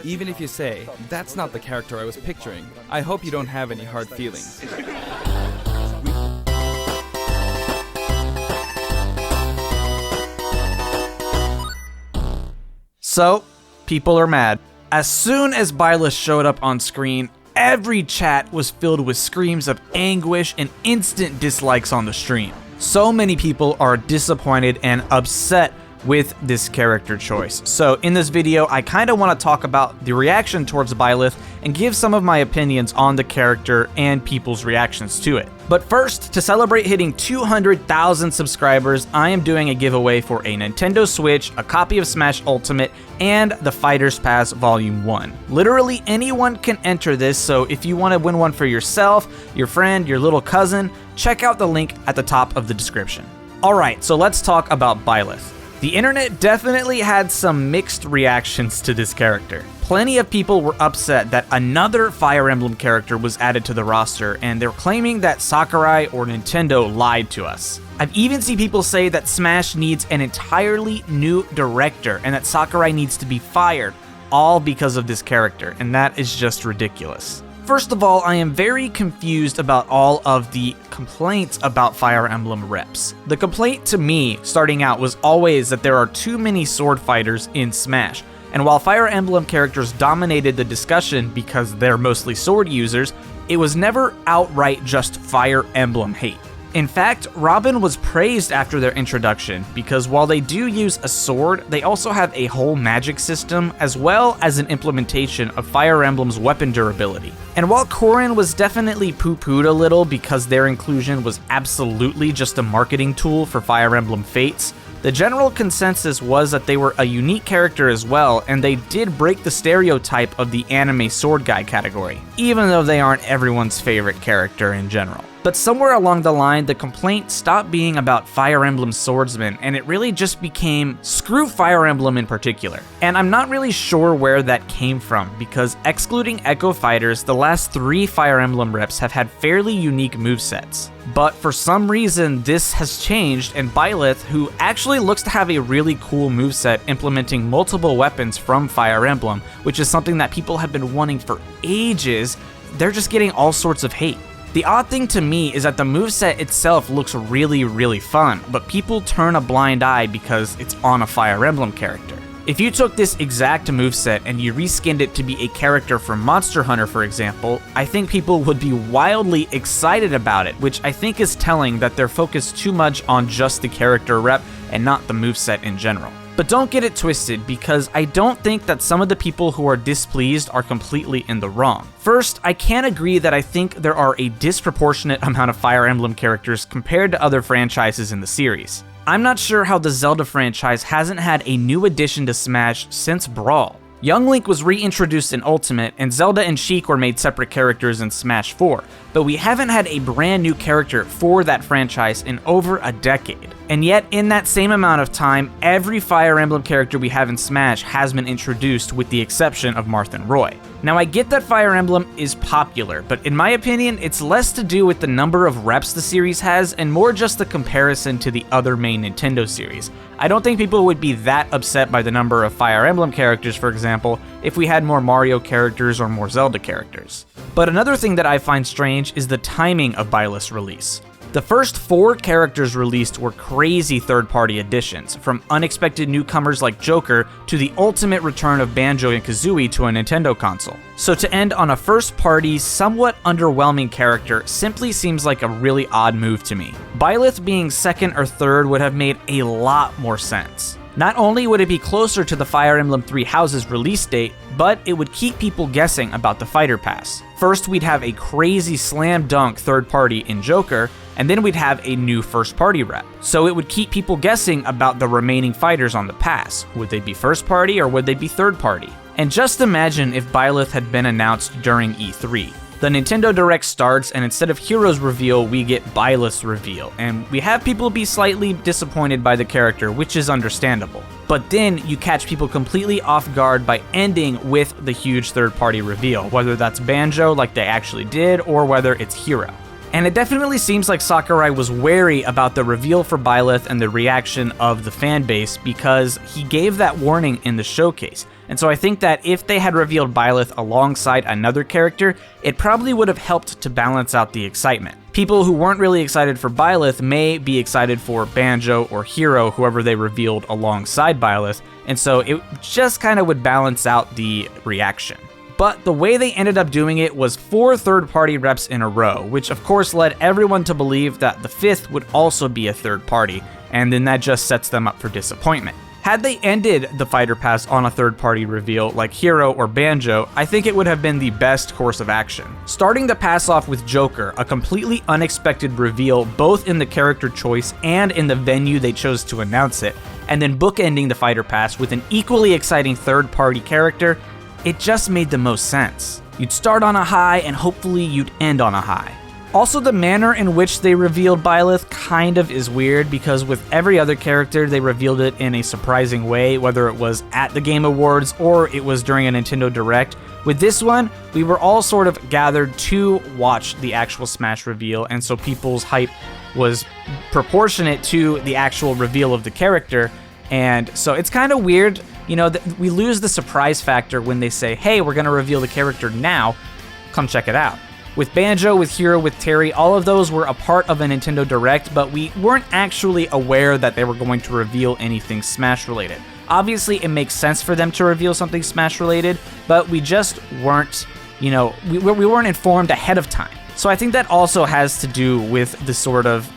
Even if you say, that's not the character I was picturing, I hope you don't have any hard feelings. So, people are mad. As soon as Byleth showed up on screen, every chat was filled with screams of anguish and instant dislikes on the stream. So many people are disappointed and upset with this character choice. So in this video, I kind of want to talk about the reaction towards Byleth and give some of my opinions on the character and people's reactions to it. But first, to celebrate hitting 200,000 subscribers, I am doing a giveaway for a Nintendo Switch, a copy of Smash Ultimate, and the Fighter's Pass Volume 1. Literally anyone can enter this, so if you want to win one for yourself, your friend, your little cousin, check out the link at the top of the description. Alright, so let's talk about Byleth. The internet definitely had some mixed reactions to this character. Plenty of people were upset that another Fire Emblem character was added to the roster, and they're claiming that Sakurai or Nintendo lied to us. I've even seen people say that Smash needs an entirely new director and that Sakurai needs to be fired, all because of this character, and that is just ridiculous. First of all, I am very confused about all of the complaints about Fire Emblem reps. The complaint to me, starting out, was always that there are too many sword fighters in Smash, and while Fire Emblem characters dominated the discussion because they're mostly sword users, it was never outright just Fire Emblem hate. In fact, Robin was praised after their introduction because while they do use a sword, they also have a whole magic system as well as an implementation of Fire Emblem's weapon durability. And while Corrin was definitely poo-pooed a little because their inclusion was absolutely just a marketing tool for Fire Emblem Fates, the general consensus was that they were a unique character as well, and they did break the stereotype of the anime sword guy category, even though they aren't everyone's favorite character in general. But somewhere along the line, the complaint stopped being about Fire Emblem swordsmen, and it really just became screw Fire Emblem in particular. And I'm not really sure where that came from, because excluding Echo Fighters, the last 3 Fire Emblem reps have had fairly unique movesets. But for some reason, this has changed, and Byleth, who actually looks to have a really cool moveset implementing multiple weapons from Fire Emblem, which is something that people have been wanting for ages, they're just getting all sorts of hate. The odd thing to me is that the moveset itself looks really fun, but people turn a blind eye because it's on a Fire Emblem character. If you took this exact moveset and you reskinned it to be a character from Monster Hunter, for example, I think people would be wildly excited about it, which I think is telling that they're focused too much on just the character rep and not the moveset in general. But don't get it twisted, because I don't think that some of the people who are displeased are completely in the wrong. First, I can agree that I think there are a disproportionate amount of Fire Emblem characters compared to other franchises in the series. I'm not sure how the Zelda franchise hasn't had a new addition to Smash since Brawl. Young Link was reintroduced in Ultimate, and Zelda and Sheik were made separate characters in Smash 4, but we haven't had a brand new character for that franchise in over a decade. And yet, in that same amount of time, every Fire Emblem character we have in Smash has been introduced with the exception of Marth and Roy. Now, I get that Fire Emblem is popular, but in my opinion, it's less to do with the number of reps the series has and more just the comparison to the other main Nintendo series. I don't think people would be that upset by the number of Fire Emblem characters, for example, if we had more Mario characters or more Zelda characters. But another thing that I find strange is the timing of Byleth's release. The first 4 characters released were crazy third-party additions, from unexpected newcomers like Joker to the ultimate return of Banjo and Kazooie to a Nintendo console. So to end on a first-party, somewhat underwhelming character simply seems like a really odd move to me. Byleth being second or third would have made a lot more sense. Not only would it be closer to the Fire Emblem Three Houses release date, but it would keep people guessing about the Fighter Pass. First, we'd have a crazy slam dunk third party in Joker, and then we'd have a new first party rep. So it would keep people guessing about the remaining fighters on the pass. Would they be first party or would they be third party? And just imagine if Byleth had been announced during E3. The Nintendo Direct starts, and instead of Hero's reveal, we get Byleth's reveal, and we have people be slightly disappointed by the character, which is understandable. But then you catch people completely off guard by ending with the huge third-party reveal, whether that's Banjo like they actually did, or whether it's Hero. And it definitely seems like Sakurai was wary about the reveal for Byleth and the reaction of the fan base because he gave that warning in the showcase. And so I think that if they had revealed Byleth alongside another character, it probably would have helped to balance out the excitement. People who weren't really excited for Byleth may be excited for Banjo or Hero, whoever they revealed alongside Byleth, and so it just kind of would balance out the reaction. But the way they ended up doing it was 4 third-party reps in a row, which of course led everyone to believe that the 5th would also be a third party, and then that just sets them up for disappointment. Had they ended the Fighter Pass on a third-party reveal like Hero or Banjo, I think it would have been the best course of action. Starting the pass off with Joker, a completely unexpected reveal both in the character choice and in the venue they chose to announce it, and then bookending the Fighter Pass with an equally exciting third-party character, it just made the most sense. You'd start on a high and hopefully you'd end on a high. Also, the manner in which they revealed Byleth kind of is weird because with every other character they revealed it in a surprising way, whether it was at the Game Awards or it was during a Nintendo Direct. With this one, we were all sort of gathered to watch the actual Smash reveal, and so people's hype was proportionate to the actual reveal of the character, and so it's kind of weird. You know, we lose the surprise factor when they say, hey, we're going to reveal the character now, come check it out. With Banjo, with Hero, with Terry, all of those were a part of a Nintendo Direct, but we weren't actually aware that they were going to reveal anything Smash related. Obviously, it makes sense for them to reveal something Smash related, but we just weren't, we weren't informed ahead of time. So I think that also has to do with the sort of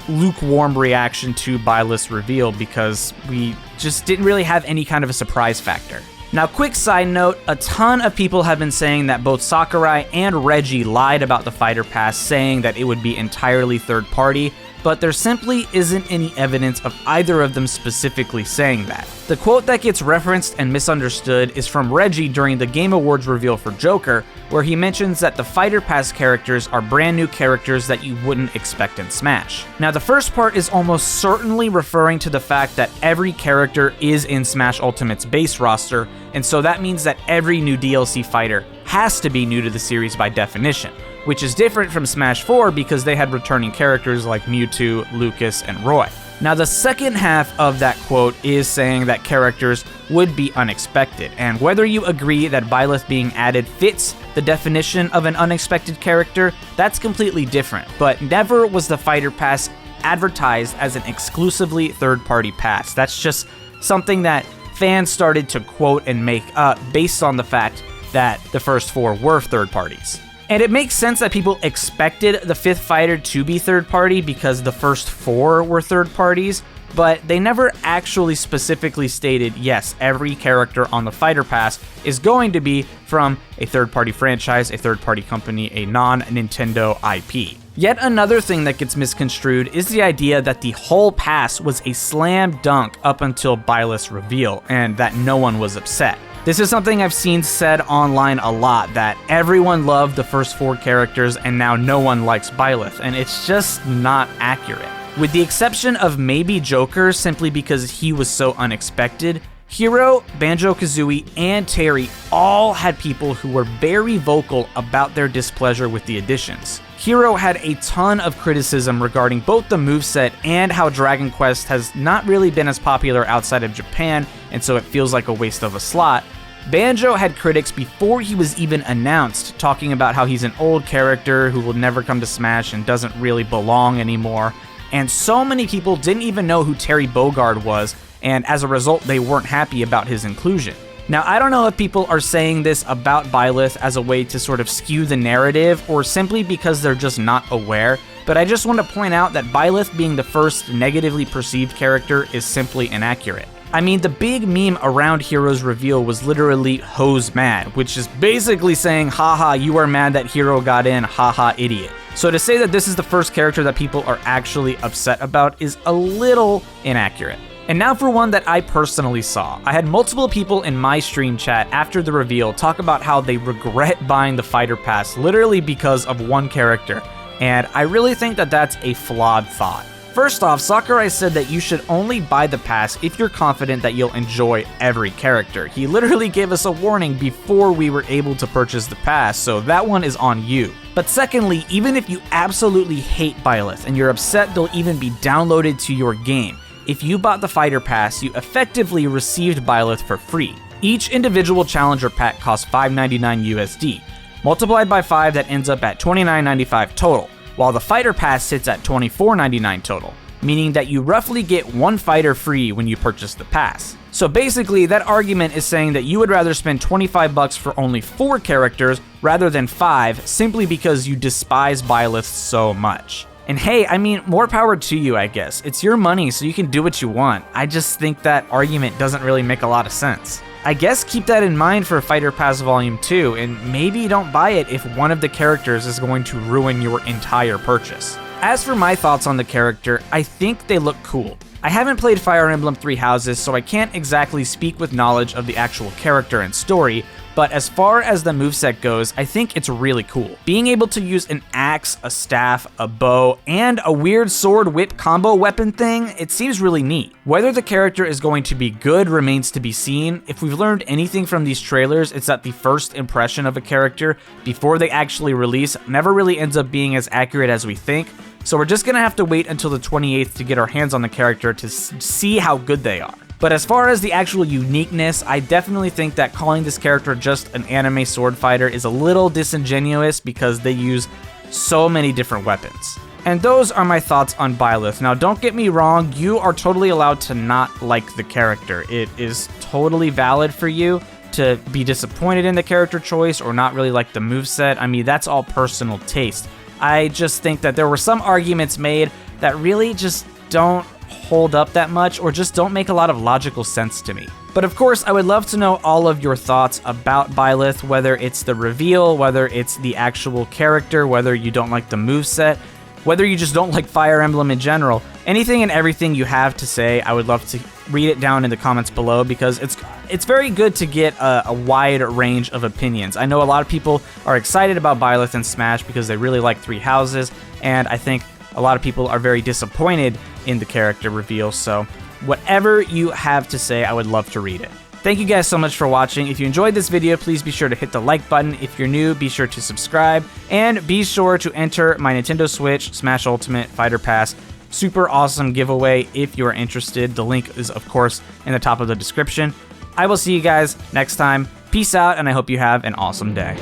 lukewarm reaction to Byleth's reveal because we just didn't really have any kind of a surprise factor. Now, quick side note, a ton of people have been saying that both Sakurai and Reggie lied about the Fighter Pass, saying that it would be entirely third party, but there simply isn't any evidence of either of them specifically saying that. The quote that gets referenced and misunderstood is from Reggie during the Game Awards reveal for Joker, where he mentions that the Fighter Pass characters are brand new characters that you wouldn't expect in Smash. Now, the first part is almost certainly referring to the fact that every character is in Smash Ultimate's base roster, and so that means that every new DLC fighter has to be new to the series by definition, which is different from Smash 4 because they had returning characters like Mewtwo, Lucas, and Roy. Now, the second half of that quote is saying that characters would be unexpected, and whether you agree that Byleth being added fits the definition of an unexpected character, that's completely different, but never was the Fighter Pass advertised as an exclusively third-party pass. That's just something that fans started to quote and make up based on the fact that the first 4 were third parties. And it makes sense that people expected the 5th fighter to be third party because the first 4 were third parties, but they never actually specifically stated, yes, every character on the Fighter Pass is going to be from a third party franchise, a third party company, a non-Nintendo IP. Yet another thing that gets misconstrued is the idea that the whole pass was a slam dunk up until Byleth's reveal, and that no one was upset. This is something I've seen said online a lot, that everyone loved the first 4 characters and now no one likes Byleth, and it's just not accurate. With the exception of maybe Joker, simply because he was so unexpected, Hero, Banjo-Kazooie, and Terry all had people who were very vocal about their displeasure with the additions. Hero had a ton of criticism regarding both the moveset and how Dragon Quest has not really been as popular outside of Japan, and so it feels like a waste of a slot. Banjo had critics before he was even announced, talking about how he's an old character who will never come to Smash and doesn't really belong anymore. And so many people didn't even know who Terry Bogard was, and as a result, they weren't happy about his inclusion. Now, I don't know if people are saying this about Byleth as a way to sort of skew the narrative, or simply because they're just not aware, but I just want to point out that Byleth being the first negatively perceived character is simply inaccurate. I mean, the big meme around Hero's reveal was literally "Ho's mad," which is basically saying, haha, you are mad that Hero got in, haha, idiot. So to say that this is the first character that people are actually upset about is a little inaccurate. And now for one that I personally saw. I had multiple people in my stream chat after the reveal talk about how they regret buying the Fighter Pass literally because of one character, and I really think that that's a flawed thought. First off, Sakurai said that you should only buy the pass if you're confident that you'll enjoy every character. He literally gave us a warning before we were able to purchase the pass, so that one is on you. But secondly, even if you absolutely hate Byleth and you're upset they'll even be downloaded to your game, if you bought the fighter pass, you effectively received Byleth for free. Each individual challenger pack costs $5.99 USD. Multiplied by 5, that ends up at $29.95 total, while the fighter pass sits at $24.99 total, meaning that you roughly get one fighter free when you purchase the pass. So basically, that argument is saying that you would rather spend $25 for only 4 characters rather than 5, simply because you despise Byleth so much. And hey, I mean, more power to you, I guess. It's your money, so you can do what you want. I just think that argument doesn't really make a lot of sense. I guess keep that in mind for Fighter Pass Volume 2, and maybe don't buy it if one of the characters is going to ruin your entire purchase. As for my thoughts on the character, I think they look cool. I haven't played Fire Emblem Three Houses, so I can't exactly speak with knowledge of the actual character and story, but as far as the moveset goes, I think it's really cool. Being able to use an axe, a staff, a bow, and a weird sword whip combo weapon thing, it seems really neat. Whether the character is going to be good remains to be seen. If we've learned anything from these trailers, it's that the first impression of a character before they actually release never really ends up being as accurate as we think. So we're just gonna have to wait until the 28th to get our hands on the character to see how good they are. But as far as the actual uniqueness, I definitely think that calling this character just an anime sword fighter is a little disingenuous because they use so many different weapons. And those are my thoughts on Byleth. Now don't get me wrong, you are totally allowed to not like the character. It is totally valid for you to be disappointed in the character choice or not really like the moveset. I mean, that's all personal taste. I just think that there were some arguments made that really just don't hold up that much or just don't make a lot of logical sense to me. But of course, I would love to know all of your thoughts about Byleth, whether it's the reveal, whether it's the actual character, whether you don't like the moveset, whether you just don't like Fire Emblem in general. Anything and everything you have to say, I would love to read it down in the comments below because it's very good to get a wide range of opinions. I know a lot of people are excited about Byleth and Smash because they really like Three Houses, and I think a lot of people are very disappointed in the character reveal, so whatever you have to say, I would love to read it. Thank you guys so much for watching. If you enjoyed this video, please be sure to hit the like button. If you're new, be sure to subscribe, and be sure to enter my Nintendo Switch Smash Ultimate Fighter Pass super awesome giveaway if you're interested. The link is, of course, in the top of the description. I will see you guys next time. Peace out, and I hope you have an awesome day.